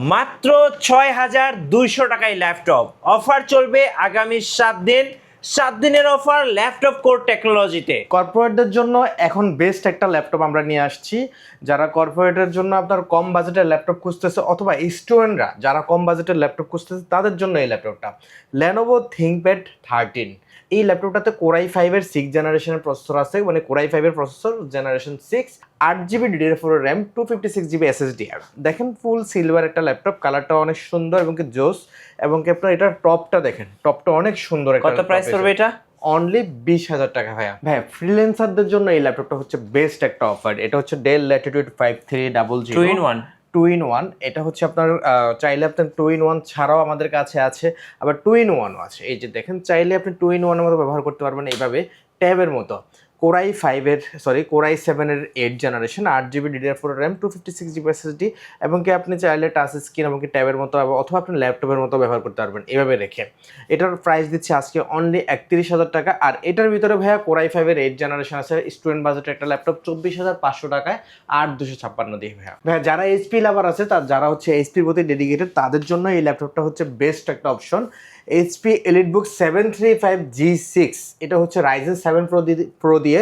মাত্র ৬,২০০ টাকায় laptop offer চলবে আগামী 7 দিন। 7 দিনের অফার ল্যাপটপ কোর টেকনোলজিতে। কর্পোরেটদের জন্য এখন বেস্ট একটা ল্যাপটপ আমরা নিয়ে আসছি। যারা কর্পোরেটের জন্য আপনার কম বাজেটের ল্যাপটপ খুঁজতেছে অথবা স্টুডেন্টরা যারা কম বাজেটের ল্যাপটপ খুঁজতেছে তাদের জন্য এই ল্যাপটপটা Lenovo ThinkPad 13। এই ল্যাপটপটাতে কোরাই 5-এর 6 জেনারেশনের প্রসেসর আছে, মানে কোরাই 5-এর processor generation 6, 8GB DDR4 RAM, 256GB SSD। দেখেন ফুল সিলভার একটা ল্যাপটপ, কালারটা অনেক সুন্দর এবং কি জোস, এবং কি আপনার এটার টপটা দেখেন, টপটা অনেক সুন্দর। কত প্রাইস পড়বে এটা? অনলি 20,000 টাকা। ভাইয়া ফ্রিল্যান্সারদের জন্য এই ল্যাপটপটা হচ্ছে বেস্ট একটা অফার। এটা হচ্ছে ডেল ল্যাটিটিউড 5300 2-in-1। এটা হচ্ছে আপনার চাইলে আপনার 2-in-1 ছাড়াও আমাদের কাছে আছে, আবার 2-in-1ও আছে। এই যে দেখেন, চাইলে আপনি 2-in-1 এর মতো ব্যবহার করতে পারবেন এইভাবে ট্যাবের মতো। কোরাই 7-এর 8 generation, 8GB DDR4 RAM, 256GB SSD, এবং কি আপনি চাইলে টাচ স্ক্রিন এবং কি ট্যাবের মতো অথবা আপনি ল্যাপটপের মতো ব্যবহার করতে পারবেন এভাবে রেখে। এটার প্রাইস দিচ্ছে আজকে অনলি 31,000 টাকা। আর এটার ভিতরে ভাইয়া কোরাই 5-এর 8 জেনারেশন আছে, স্টুডেন্ট বাজেটের একটা ল্যাপটপ 24,500 টাকায় 8,256 দিয়ে। ভাইয়া যারা এইচপি লাভার আছে, যারা হচ্ছে এইচপির প্রতি ডেডিকেটেড, তাদের জন্য এই ল্যাপটপটা হচ্ছে বেস্ট একটা অপশন। এইচপি এলিটবুক 735G6, এটা হচ্ছে Ryzen 7 প্রো দিয়ে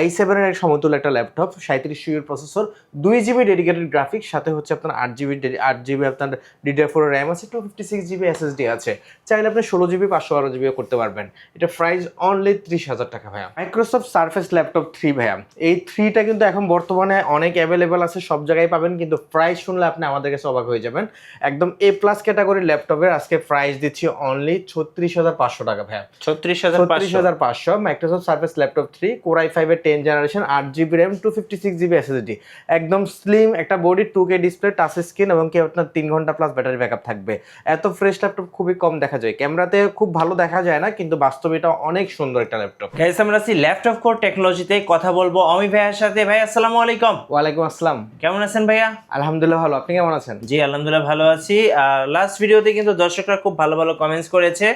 i7-এর এক সমতুল্য একটা laptop, 3700 processor, 2GB dedicated graphics, সাথে হচ্ছে আপনার 8GB আপনার DDR4 র্যাম আছে, 256GB SSD আছে। চাইলে আপনি 16GB 512GB করতে পারবেন। এটা প্রাইস অনলি 30,000 টাকা। ভাইয়া মাইক্রোসফট সারফেস ল্যাপটপ 3, ভাইয়া এই 3টা কিন্তু এখন বর্তমানে অনেক অ্যাভেলেবেল আছে, সব জায়গায় পাবেন, কিন্তু প্রাইস শুনলে আপনি আমাদের কাছে অবাক হয়ে যাবেন। একদম A+ ক্যাটাগরি ল্যাপটপের আজকে প্রাইস দিচ্ছি অনলি 36,500 টাকা। ভাইয়া 36,500 মাইক্রোসফট সারফেস ল্যাপটপ 3 কোরাই 5-এর 10 generation, 8GB RAM, 256GB SSD, একদম স্লিম একটা body, 2K display, touch screen, এবং কি আপনার 3 ঘন্টা প্লাস ব্যাটারি ব্যাকআপ থাকবে। এত ফ্রেশ ল্যাপটপ খুবই কম দেখা যায়, ক্যামেরাতে খুব ভালো দেখা যায় না, কিন্তু বাস্তবে এটা অনেক সুন্দর একটা ল্যাপটপ। গাইস, আমরা আছি ল্যাপটপ কোর টেকনোলজিতে, কথা বলবো অমি ভাইয়ার সাথে। ভাই আসসালামু আলাইকুম। ওয়ালাইকুম আসসালাম। কেমন আছেন ভাইয়া? আলহামদুলিল্লাহ ভালো, আপনি কেমন আছেন? জি আলহামদুলিল্লাহ ভালো আছি। লাস্ট ভিডিওতে কিন্তু দর্শকরা খুব ভালো ভালো কমেন্টস করেছে,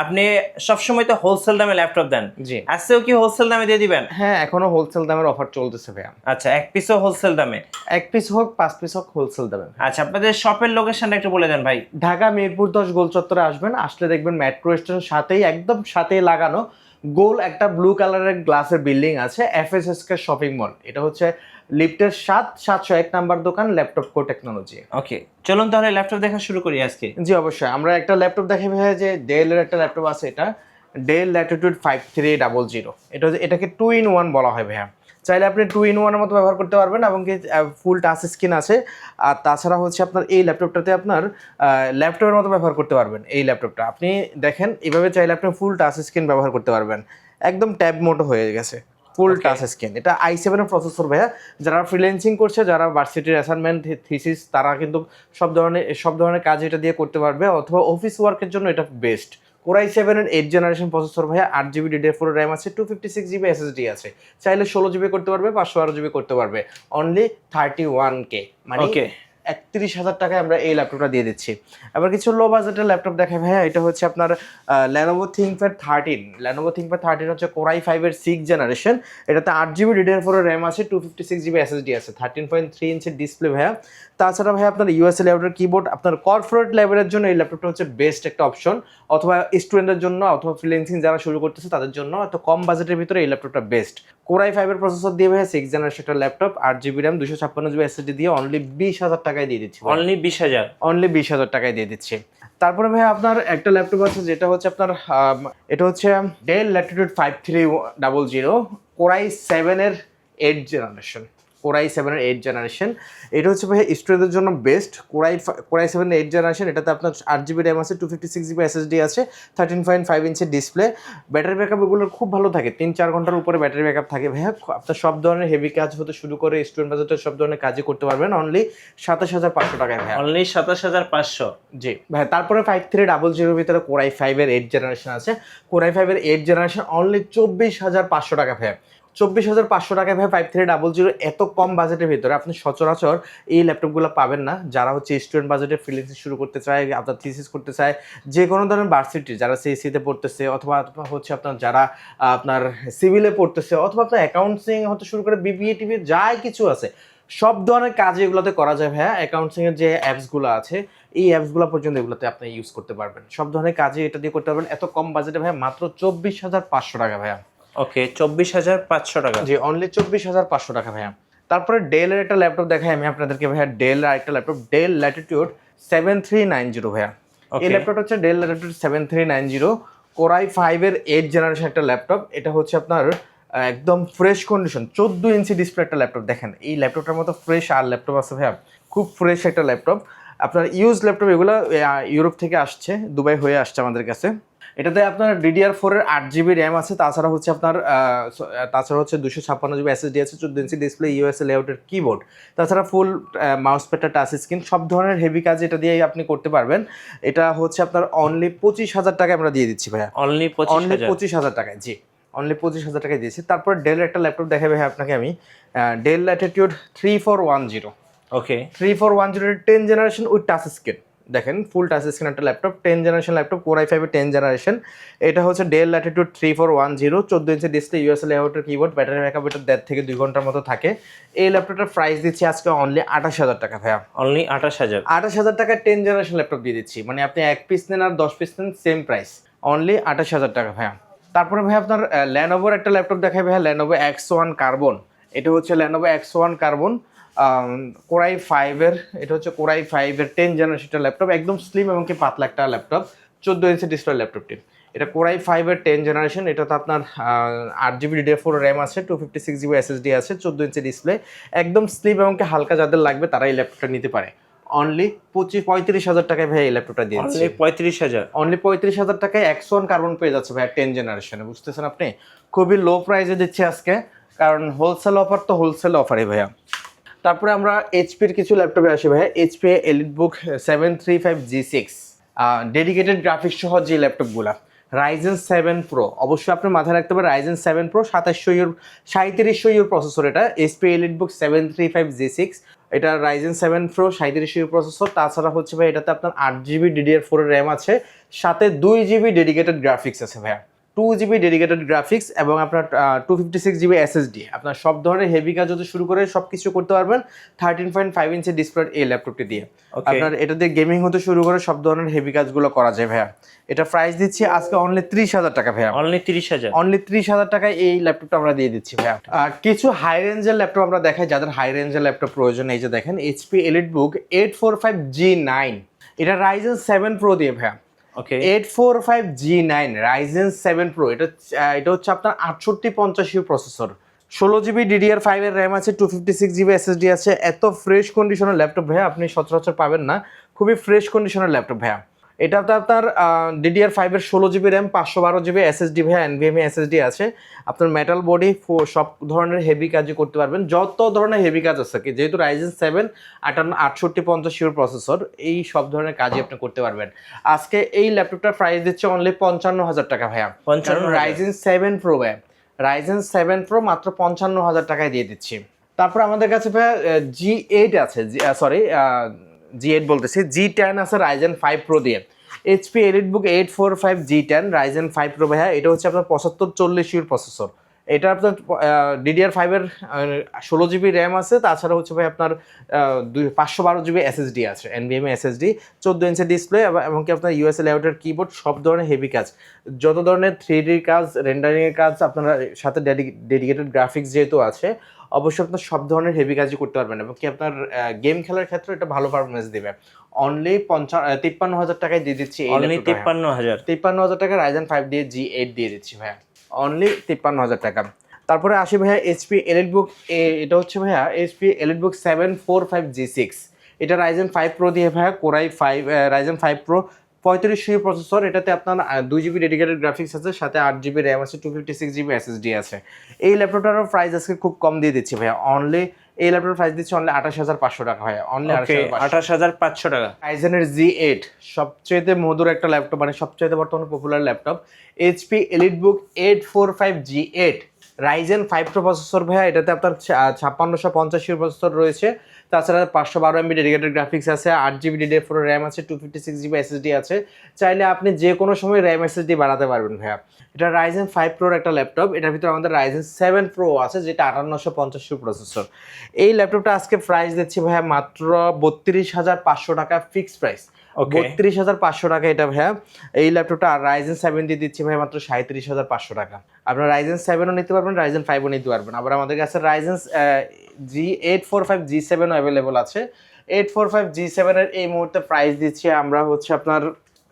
আপনি সবসময় তো হোলসেল দামে ল্যাপটপ দেন, জি আজকেও কি হোলসেল দামে দিয়ে দিবেন? হ্যাঁ, এখনো হোলসেল দামের অফার চলতেছে ভাইয়া। আচ্ছা, এক পিসও হোলসেল দামে? 1 পিস হোক 5 পিস হোক হোলসেল দামে। আচ্ছা, আপনাদের শপের লোকেশনটা একটু বলে দেন ভাই। ঢাকা মিরপুর 10 গোল চত্বরে আসবেন, আসলে দেখবেন মেট্রো স্টেশন সাথেই, একদম সাথেই লাগানো গোল একটা ব্লু কালারের গ্লাসের বিল্ডিং আছে, FSSK শপিং মল। এটা হচ্ছে লিফটের 701 নাম্বার দোকান, ল্যাপটপ কোর টেকনোলজি। ওকে, চলুন তাহলে ল্যাপটপ দেখা শুরু করি আজকে। জি অবশ্যই, আমরা একটা ল্যাপটপ দেখাই ভাইয়া, যে ডেলের একটা ল্যাপটপ আছে, এটা ডেল ল্যাটিটিউড 5300। এটাকে 2-in-1 বলা হয় ভাইয়া। চাইলে আপনি 2-in-1 এর মতো ব্যবহার করতে পারবেন, এবং কি ফুল টাচ স্ক্রিন আছে। আর তাছাড়া হচ্ছে আপনার এই ল্যাপটপটাতে আপনার ল্যাপটপের মতো ব্যবহার করতে পারবেন। এই ল্যাপটপটা আপনি দেখেন এভাবে, চাইলে আপনি ফুল টাচ স্ক্রিন ব্যবহার করতে পারবেন, একদম ট্যাব মোটো হয়ে গেছে, ফুল টাচ স্ক্রিন। এটা i7-এর প্রসেসর ভাইয়া। যারা ফ্রিল্যান্সিং করছে, যারা ভার্সিটির অ্যাসাইনমেন্ট, থিসিস, তারা কিন্তু সব ধরনের কাজ এটা দিয়ে করতে পারবে, অথবা অফিস ওয়ার্কের জন্য এটা বেস্ট। কোরাই 7-এর 8 জেনারেশন প্রসেসর ভাইয়া, 8GB DDR4 র্যাম আছে, 256GB SSD আছে। চাইলে 16GB করতে পারবে, 512GB করতে পারবে। অনলি 31K, মানে 31,000 টাকায় আমরা এই ল্যাপটপটা দিয়ে দিচ্ছি। আবার কিছু লো বাজেটের ল্যাপটপ দেখায় ভাইয়া। এটা হচ্ছে আপনার Lenovo ThinkPad 13। Lenovo ThinkPad 13 হচ্ছে কোরাই 5-এর 6 জেনারেশন। এটাতে 8GB DDR4 র্যাম আছে, 256GB SSD আছে, 13.3 ইঞ্চের ডিসপ্লে ভাইয়া। তাছাড়া ভাইয়া আপনার USA লেভেলের কিবোর্ড, আপনার কর্পোরেট লেভেলের জন্য এই ল্যাপটপটা হচ্ছে বেস্ট একটা অপশন, অথবা স্টুডেন্টের জন্য, অথবা ফ্রিল্যান্সিং যারা শুরু করতেছে তাদের জন্য এত কম বাজেটের ভিতরে এই ল্যাপটপটা বেস্ট। কোরাই 5-এর প্রসেসর দিয়ে ভাইয়া, 6 জেনারেশন একটা laptop, 8GB RAM, 256GB SSD দিয়ে অনলি 20,000 টাকায় দিয়ে দিচ্ছি। অনলি 20,000? অনলি 20,000 টাকায় দিয়ে দিচ্ছি। তারপরে ভাইয়া আপনার একটা ল্যাপটপ আছে, যেটা হচ্ছে আপনার এটা হচ্ছে ডেল ল্যাটিটিউড 5300, কোরাই 7-এর 8 জেনারেশন। কোরাই 7-এর 8 জেনারেশন, এটা হচ্ছে ভাই স্টুডেন্টদের জন্য বেস্ট। কোরাই 7-এর 8 জেনারেশন, এটাতে আপনার 8GB র্যাম আছে, 256GB SSD আছে, 13.5 ইঞ্চের ডিসপ্লে। ব্যাটারি ব্যাকআপ এগুলো খুব ভালো থাকে, 3-4 ঘন্টার উপরে ব্যাটারি ব্যাকআপ থাকে ভাইয়া। আপনার সব ধরনের হেভি কাজ হতে শুরু করে স্টুডেন্ট বাজেটের সব ধরনের কাজই করতে পারবেন অনলি 27,500 টাকায় ভাইয়া। অনলি 27,500? জি ভাই। তারপরে 5300 ভিতরে কোরাই 5-এর 8 জেনারেশন আছে। কোরাই 5-এর 8 জেনারেশন অনলি 24,500 টাকা ভাইয়া। 24,500 টাকায় ভাই 5300 এত কম বাজেটের ভিতরে আপনি সচরাচর এই ল্যাপটপগুলো পাবেন না। যারা হচ্ছে স্টুডেন্ট বাজেটে ফ্রিল্যান্সিং শুরু করতে চায়, আপনার থিসিস করতে চায়, যে কোনো ধরনের ভার্সিটি, যারা সিএসসিতে পড়তেছে, অথবা হচ্ছে আপনার যারা আপনার সিভিলে পড়তেছে, অথবা আপনার অ্যাকাউন্টিং হতে শুরু করে বিবিএ টিভি যাই কিছু আছে, সব ধরনের কাজ এগুলোতে করা যায় ভাইয়া। অ্যাকাউন্টিং এর যে অ্যাপসগুলো আছে এই অ্যাপসগুলো পর্যন্ত এগুলোতে আপনি ইউজ করতে পারবেন। সব ধরনের কাজে এটা দিয়ে করতে পারবেন। এত কম বাজেটে ভাইয়া, মাত্র 24,500 টাকা ভাইয়া। ওকে, 24,500 টাকা। জি, অনলি 24,500 টাকা ভাইয়া। তারপরে ডেলের একটা ল্যাপটপ দেখাই আমি আপনাদেরকে ভাইয়া। ডেল আর একটা ল্যাপটপ, ডেল ল্যাটিটিউড 7390 ভাইয়া। এই ল্যাপটপটা হচ্ছে ডেল ল্যাটিটিউড 7390, কোর i5 এর 8th জেনারেশন একটা ল্যাপটপ। এটা হচ্ছে আপনার একদম ফ্রেশ কন্ডিশন, 14 ইঞ্চি ডিসপ্লে একটা ল্যাপটপ। দেখেন এই ল্যাপটপটার মতো ফ্রেশ আর ল্যাপটপ আছে ভাইয়া? খুব ফ্রেশ একটা ল্যাপটপ। আপনার ইউজ ল্যাপটপ এগুলো ইউরোপ থেকে আসছে, দুবাই হয়ে আসছে আমাদের কাছে। এটাতে আপনার DDR4 এর 8GB র্যাম আছে, তাছাড়া হচ্ছে আপনার 256GB SSD আছে, 14 ইঞ্চি ডিসপ্লে, ইউএসএ লেআউটের কিবোর্ড, তাছাড়া ফুল মাউস প্যাডটা টাচ স্ক্রিন, সব ধরনের হেভি কাজ এটা দিয়ে আপনি করতে পারবেন। এটা হচ্ছে আপনার অনলি 25,000 টাকায় আমরা দিয়ে দিচ্ছি ভাইয়া। অনলি 25,000 টাকায়, জি অনলি 25,000 টাকায় দিয়েছি। তারপর ডেলের একটা ল্যাপটপ দেখাবে ভাই আপনাকে আমি, ডেল ল্যাটিটিউড 3410। ওকে, 3410 এর 10th generation with touch screen. দেখেন ফুল টাচ স্ক্রিন একটা laptop, 10th generation laptop, core i5 এর 10th জেনারেশন। এটা হচ্ছে Dell Latitude 3410, 14 inch display, USA লেআউটের কিবোর্ড, ব্যাটারি ব্যাকআপ এটা 1.5 থেকে 2 ঘন্টার মতো থাকে। এই ল্যাপটপটার প্রাইস দিচ্ছি আজকে অনলি 28,000 টাকা ভাইয়া। অনলি 28,000। 28,000 টাকা 10th জেনারেশন ল্যাপটপ দিয়ে দিচ্ছি, মানে আপনি 1 পিস নেন আর 10 পিস নেন সেম প্রাইস, অনলি 28,000 টাকা ভাইয়া। তারপরে ভাই আপনার ল্যানোভোর একটা ল্যাপটপ দেখাই ভাইয়া, ল্যানোভো X1 কার্বন। এটা হচ্ছে Lenovo X1 carbon, core i5 এর, এটা হচ্ছে কোর i5 এর 10th জেনারেশন ল্যাপটপ, একদম স্লিম এবং কি পাতলা একটা ল্যাপটপ, 14 ইঞ্চি ডিসপ্লে ল্যাপটপটি। এটা কোর i5 এর 10th জেনারেশন। এটাতে আপনার 8GB DDR4 র্যাম আছে, 256GB SSD আছে, 14 ইঞ্চি ডিসপ্লে, একদম স্লিম এবং কি হালকা যাদের লাগবে তারা এই ল্যাপটপটা নিতে পারে। অনলি 35,000 টাকায় ভাই এই ল্যাপটপটা দিয়েছি। অনলি 35,000। অনলি 35,000 টাকায় X1 কার্বন পেয়ে যাচ্ছে ভাই 10th জেনারেশনে, বুঝতেছেন আপনি? খুবই লো প্রাইসে দিচ্ছি আজকে, কারণ হোলসেল অফার তো হোলসেল অফারই ভাইয়া। তারপরে আমরা এইচপির কিছু ল্যাপটপে আসি ভাইয়া। HP EliteBook 735G6, dedicated graphics সহ যে ল্যাপটপগুলা, Ryzen 7 Pro, অবশ্যই আপনি মাথায় রাখতে পারেন Ryzen 7 Pro 3700 প্রসেসর। এটা এইচপি এলিটবুক 735G6, এটা Ryzen 7 Pro 3700 প্রসেসর। তাছাড়া হচ্ছে ভাই এটাতে আপনার 8GB DDR4 এর র্যাম আছে, সাথে 2GB ডেডিকেটেড গ্রাফিক্স আছে ভাইয়া, 2GB ডেডিকেটেড গ্রাফিক্স, এবং আপনার 256GB SSD। আপনার সব ধরনের হেভি কাজ হতে শুরু করে সব কিছু করতে পারবেন 13.5 ইঞ্চি ডিসপ্লে এই ল্যাপটপটি দিয়ে। আপনার এটা দিয়ে গেমিং হতে শুরু করে সব ধরনের হেভি কাজগুলো করা যায় ভাইয়া। এটা প্রাইস দিচ্ছি আজকে অনলি 30,000 টাকা ভাইয়া। অনলি 30,000। অনলি 30,000 টাকায় এই ল্যাপটপটা আমরা দিয়ে দিচ্ছি ভাইয়া। কিছু হাই রেঞ্জের ল্যাপটপ আমরা দেখাই, যাদের হাই রেঞ্জের ল্যাপটপ প্রয়োজন। এই যে দেখেন এইচপি এলিটবুক 845G9, এটা Ryzen 7 Pro দিয়ে ভাইয়া। ওকে, 845G9 Ryzen 7 Pro, এটা হচ্ছে আপনার 6850 প্রসেসর, 16GB DDR5 এর র্যাম আছে, 256GB SSD আছে। এত ফ্রেশ কন্ডিশনের ল্যাপটপ ভাইয়া আপনি সচরাচর পাবেন না, খুবই ফ্রেশ কন্ডিশনের ল্যাপটপ ভাইয়া। এটাতে আপনার DDR5 এর 16GB র্যাম, 512GB SSD ভাইয়া, NVMe SSD আছে। আপনার মেটাল বডি, সব ধরনের হেভি কাজই করতে পারবেন, যত ধরনের হেভি কাজ আছে কি, যেহেতু Ryzen 7 6850 প্রসেসর, এই সব ধরনের কাজই আপনি করতে পারবেন। আজকে এই ল্যাপটপটার প্রাইস দিচ্ছে অনলি 55,000 টাকা ভাইয়া। 55,000 Ryzen 7 Pro ভাইয়া, Ryzen 7 Pro মাত্র 55,000 টাকায় দিয়ে দিচ্ছি। তারপর আমাদের কাছে ভাইয়া G8 আছে, G8 বলতেছি, G10 আছে Ryzen 5 Pro দিয়ে। HP EliteBook 845G10 Ryzen 5 Pro ভাইয়া, এটা হচ্ছে আপনার 7540 প্রসেসর। এটা আপনার DDR5 এর 16GB র্যাম আছে, তাছাড়া হচ্ছে ভাই আপনার 512GB SSD আছে, NVMe SSD, 14 ইঞ্চি ডিসপ্লে, এবং কি আপনার ইউএসএ লেআউটের কিবোর্ড, সব ধরনের হেভি কাজ, যত ধরনের 3D কাজ, রেন্ডারিংয়ের কাজ, আপনার সাথে ডেডিকেটেড গ্রাফিক্স যেহেতু আছে, অবশ্যই আপনার সব ধরনের হেভি কাজই করতে পারবেন, এবং কি আপনার গেম খেলার ক্ষেত্রে এটা ভালো পারফরমেন্স দেবে। অনলি 53,000 টাকায় দিয়ে দিচ্ছি। অনলি 53,000 টাকা Ryzen 5 দিয়ে G8 দিয়ে দিচ্ছি ভাইয়া, অনলি 53,000 টাকা। তারপরে আসি ভাইয়া এইচপি এলিটবুক, এটা হচ্ছে ভাইয়া এইচপি এলিটবুক 745G6, এটা Ryzen 5 Pro দিয়ে ভাইয়া, core i5 Ryzen 5 Pro 3500 processor. এটাতে আপনার 2GB ডেডিকেটেড গ্রাফিক্স আছে, সাথে 8GB র্যাম আছে, 256GB SSD আছে। এই ল্যাপটপটারও প্রাইস আজকে খুব কম দিয়ে দিচ্ছি ভাইয়া, অনলি এই ল্যাপটপের প্রাইস দিচ্ছি অনলি 28,500 টাকা ভাইয়া, অনলি 28,500 টাকা। Ryzen এর G8 সবচেয়ে মধুর একটা ল্যাপটপ, মানে সবচেয়ে বর্তমানে popular laptop, HP EliteBook 845G8 Ryzen 5 Pro processor ভাইয়া। এটাতে আপনার 5650 প্রসেসর রয়েছে, তাছাড়া 512 MB ডেডিকেটেড গ্রাফিক্স আছে, 8GB DDR4 র্যাম আছে, 256GB SSD আছে। চাইলে আপনি যে কোনো সময় র্যাম SSD বাড়াতে পারবেন ভাইয়া। এটা Ryzen 5 Pro একটা ল্যাপটপ, এটার ভিতরে আমাদের Ryzen 7 Pro আছে যেটা 5850 প্রসেসর। এই ল্যাপটপটা আজকে প্রাইস দিচ্ছি ভাইয়া মাত্র 32,500 টাকা ফিক্সড প্রাইস। 32,500 টাকা এটা ভাইয়া। এই ল্যাপটপটা Ryzen 7 দিয়ে দিচ্ছি ভাইয়া মাত্র 37,500 টাকা। আপনারা Ryzen 7ও নিতে পারবেন, Ryzen 5ও নিতে পারবেন। আবার আমাদের কাছে Ryzen G845 G7 ও অ্যাভেলেবল আছে। 845 G7 এর এই মুহূর্তে প্রাইস দিচ্ছি আমরা হচ্ছে আপনার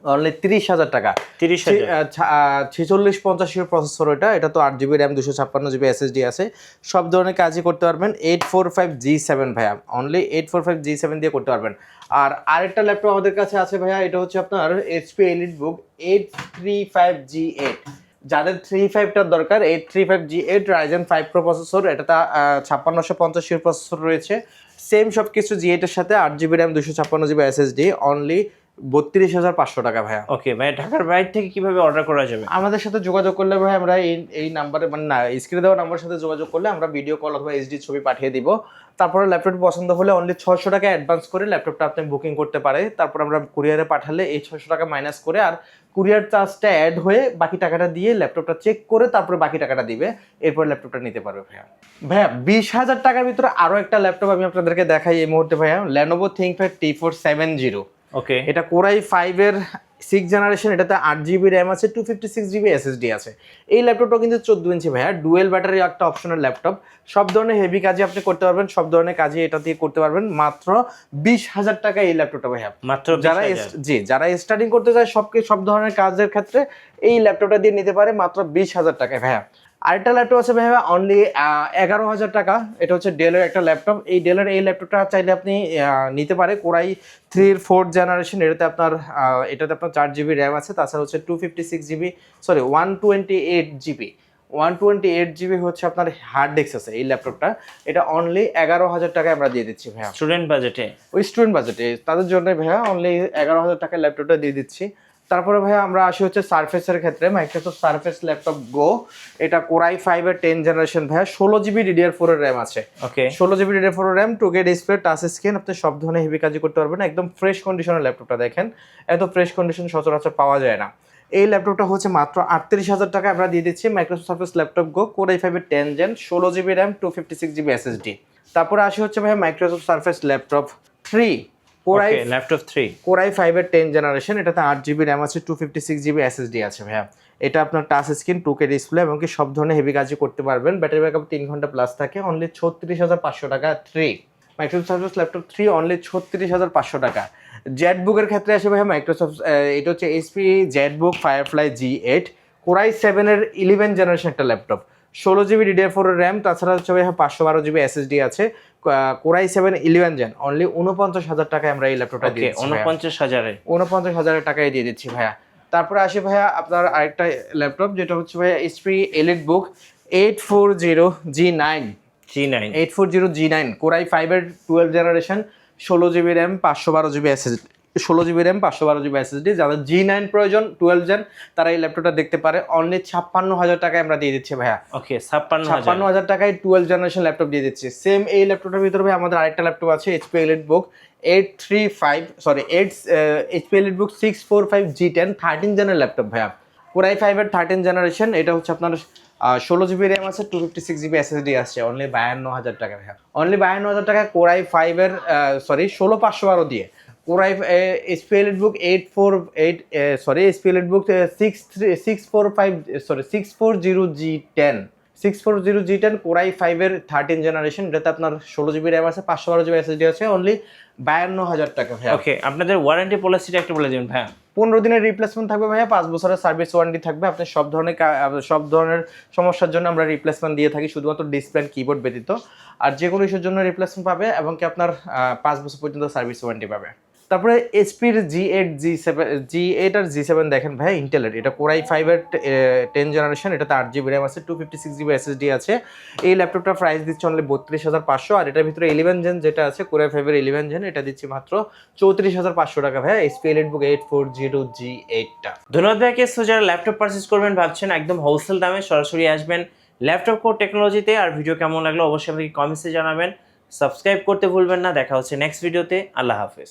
অনলি 30,000 টাকা। 4650 প্রসেসর এটা তো 8GB র্যাম 256GB SSD আছে, সব ধরনের কাজই করতে পারবেন। 845 G7 ভাইয়া, অনলি 845 G7 দিয়ে করতে পারবেন। আর আরেকটা ল্যাপটপ আমাদের কাছে আছে ভাইয়া, এটা হচ্ছে আপনার HP EliteBook 835G8। যাদের 35টার দরকার, 835G8 Ryzen 5 Pro প্রসেসর, এটাতে 5650 প্রসেসর রয়েছে। সেম সব কিছু G8 এর সাথে 8GB RAM 256GB SSD, only 32,500 টাকা ভাইয়া। ওকে ভাই, ঢাকার বাইরে থেকে কিভাবে অর্ডার করা যাবে? আমাদের সাথে যোগাযোগ করলে ভাই আমরা এই নাম্বারে মানে না স্ক্রিনে দেওয়া নাম্বারের সাথে যোগাযোগ করলে আমরা ভিডিও কল অথবা এইচডি ছবি পাঠিয়ে দিব। তারপরে ল্যাপটপটি পছন্দ হলে অনলি 600 টাকা অ্যাডভান্স করে ল্যাপটপটা আপনি বুকিং করতে পারে। তারপর আমরা কুরিয়ারে পাঠালে এই 600 টাকা মাইনাস করে আর কুরিয়ার চার্জটা অ্যাড হয়ে বাকি টাকাটা দিয়ে ল্যাপটপটা চেক করে তারপরে বাকি টাকাটা দিবে, এরপর ল্যাপটপটা নিতে পারবে ভাইয়া। ভাইয়া 20,000 টাকার ভিতরে আরো একটা ল্যাপটপ আমি আপনাদেরকে দেখাই এই মুহূর্তে ভাইয়া, Lenovo ThinkPad T470। ওকে, এটা Core i5 এর 6th জেনারেশন, এটাতে 8GB র্যাম আছে, 256GB SSD আছে। এই ল্যাপটপটা কিন্তু 14 ইঞ্চি ভাইয়া, ডুয়েল ব্যাটারি একটা অপশনাল ল্যাপটপ। সব ধরনের হেভি কাজই আপনি করতে পারবেন, সব ধরনের কাজই এটা দিয়ে করতে পারবেন। মাত্র 20,000 টাকা এই ল্যাপটপটা ভাইয়া। মাত্র যারা স্টার্টিং করতে চায় সব ধরনের কাজের ক্ষেত্রে এই ল্যাপটপটা দিয়ে নিতে পারে মাত্র 20,000 টাকায় ভাইয়া। আরেকটা ল্যাপটপ আছে ভাইয়া অনলি 11,000 টাকা, এটা হচ্ছে ডেলের একটা ল্যাপটপ। এই ডেলের এই ল্যাপটপটা চাইলে আপনি নিতে পারে Core i3 এর 4th জেনারেশন, এটাতে আপনার 4GB র্যাম আছে, তাছাড়া হচ্ছে 128GB হচ্ছে আপনার হার্ড ডিস্ক আছে এই ল্যাপটপটা। এটা অনলি 11,000 টাকায় আমরা দিয়ে দিচ্ছি ভাইয়া। স্টুডেন্ট বাজেটে, ওই স্টুডেন্ট বাজেটে তাদের জন্য ভাইয়া অনলি 11,000 টাকায় ল্যাপটপটা দিয়ে দিচ্ছি। তারপরে ভাইয়া আমরা আসি হচ্ছে সারফেসের ক্ষেত্রে, মাইক্রোসফট সারফেস ল্যাপটপ গো। এটা Core i5 এর 10th জেনারেশন ভাইয়া, 16GB DDR4 এর র্যাম আছে। ওকে, 16GB DDR4 এর RAM, 2K display, touch screen, আপনি সব ধরনের হেভি কাজই করতে পারবেন। একদম ফ্রেশ কন্ডিশনের ল্যাপটপটা দেখেন, এত ফ্রেশ কন্ডিশন সচরাচর পাওয়া যায় না। এই ল্যাপটপটা হচ্ছে মাত্র 38,000 টাকা আমরা দিয়ে দিচ্ছি। মাইক্রোসফট সারফেস ল্যাপটপ গো, Core i5 এর 10th gen, 16GB RAM, 256GB SSD। তারপরে আসি হচ্ছে ভাইয়া Microsoft Surface laptop 3 laptop 3 Core i5 এর 10th জেনারেশন, এটাতে 8GB র্যাম আছে, 256GB SSD আছে ভাইয়া। এটা আপনার টাচ স্ক্রিন, 2K ডিসপ্লে এবং কি সব ধরনের হেভি কাজই করতে পারবেন। ব্যাটারি ব্যাকআপ 3 ঘন্টা প্লাস থাকে। অনলি 36,500 টাকা 3 মাইক্রোসফট সার্ফেস ল্যাপটপ 3, অনলি 36,500 টাকা। জেটবুকের ক্ষেত্রে আসে ভাইয়া মাইক্রোসফট, এটা হচ্ছে HP Jetbook Firefly G8, Core i7 এর 11th জেনারেশন একটা ল্যাপটপ, 16GB DDR4 এর র্যাম, তাছাড়া হচ্ছে ভাইয়া 512GB SSD আছে। Core i7 11th gen, only 49,000 টাকায় আমরা এই ল্যাপটপটা দিয়ে দিচ্ছি। 49,000 টাকায় দিয়ে দিচ্ছি ভাইয়া। তারপরে আসি ভাইয়া আপনার আরেকটা ল্যাপটপ, যেটা হচ্ছে ভাইয়া HP EliteBook 840G9 Core i5 এর 12th generation, 16GB RAM, 512GB SSD। যাদের G9 প্রয়োজন 12 জেন তারা এই ল্যাপটপটা দেখতে পারে। অনলি 56,000 টাকায় আমরা দিয়ে দিচ্ছি ভাইয়া। ওকে, 56,000 টাকায় 12 জেনারেশন ল্যাপটপ দিয়ে দিচ্ছি। সেম এই ল্যাপটপটার ভিতরে ভাই আমাদের আরেকটা ল্যাপটপ আছে HP EliteBook 645 G10 13 জেনের ল্যাপটপ ভাইয়া। Core i5 এর 13 জেনারেশন, এটা হচ্ছে আপনার 16GB র্যাম আছে, 256GB SSD আছে। অনলি 52,000 টাকা ভাইয়া। অনলি 52,000 টাকা Core i5 এর 16512 দিয়ে Core i HP EliteBook 640G10 Core i5 এর 13 জেনারেশন, এটাতে আপনার 16GB র্যাম আছে, 512GB SSD আছে। অনলি 52,000 টাকা ভাইয়া। ওকে, আপনাদের ওয়ারেন্টি পলিসিটা একটু বলে দিন ভাইয়া। 15 দিনের রিপ্লেসমেন্ট থাকবে ভাইয়া, 5 বছরের সার্ভিস ওয়ারেন্টি থাকবে। আপনি সব ধরনের সমস্যার জন্য আমরা রিপ্লেসমেন্ট দিয়ে থাকি, শুধুমাত্র ডিসপ্লে এন্ড কিবোর্ড ব্যতীত। আর যে কোনো ইস্যুর জন্য রিপ্লেসমেন্ট পাবে এবং কি আপনার 5 বছর পর্যন্ত সার্ভিস ওয়ারেন্টি পাবে। তারপরে HPর G8 আর G7 দেখেন ভাই, ইন্টেলের, এটা Core i5 এর 10 জেনারেশন, এটাতে 8GB র্যাম আছে, 256GB SSD আছে। এই ল্যাপটপটা প্রাইস দিচ্ছে অনলি 32,500। আর এটার ভিতরে 11 জেন যেটা আছে Core i5 এর 11 জেন, এটা দিচ্ছি মাত্র 34,500 টাকা ভাইয়া। HP EliteBook 840G8টা। ধন্যবাদ ভাইকে। সো যারা ল্যাপটপ পারচেজ করবেন ভাবছেন, একদম হোলসেল দামে সরাসরি আসবেন ল্যাপটপ কোর টেকনোলজিতে। আর ভিডিও কেমন লাগলো অবশ্যই আমাকে কমেন্টসে জানাবেন। সাবস্ক্রাইব করতে ভুলবেন না। দেখা হচ্ছে নেক্সট ভিডিওতে। আল্লাহ হাফেজ।